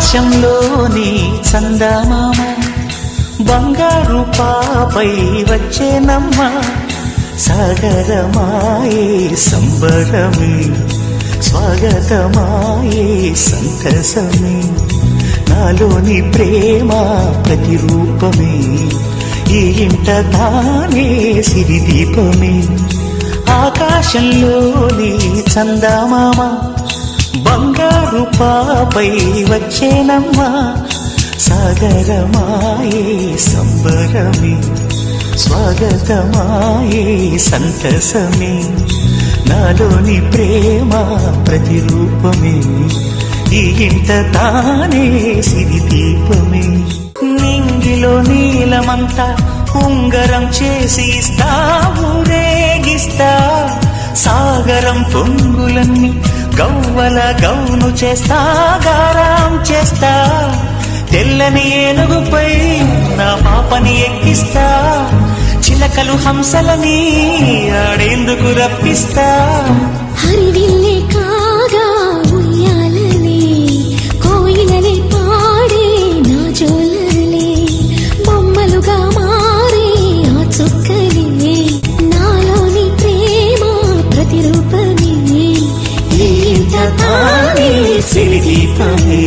ఆకాశంలోని చందమామ బంగారు పాపై వచ్చేనమ్మ సాగరమాయే సంబరమే స్వాగతమాయే సంతసమే నాలోని ప్రేమ ప్రతిరూపమే ఈ ఇంట తానే సిరిదీపమే ఆకాశంలోని చందమామ బంగారు పాపై వచ్చేనమ్మా సాగరమాయే సంబరమే స్వాగతమాయే సంతసమే నాలోని ప్రేమ ప్రతిరూపమే ఈ ఇంట తానే సిరిదీపమే నింగిలో నీలమంతా ఉంగరం చేసి ఇస్తా ఊరేగిస్తా సాగరం పొంగులన్నీ గవ్వల గౌను చేస్తా గారాం చేస్తా తెల్లని ఏనుగుపై నా పాపని ఎక్కిస్తా చిలకలు హంసలని ఆడేందుకు రప్పిస్తా హరివిల్లే కాగా ఉయ్యాలలే కోయిలలే పాడే నా జోలలే బొమ్మలుగా మారే ఆ చుక్కలే నాలోని ప్రేమ ప్రతిరూపమే ఈ ఇంట తానే సిరిదీపమే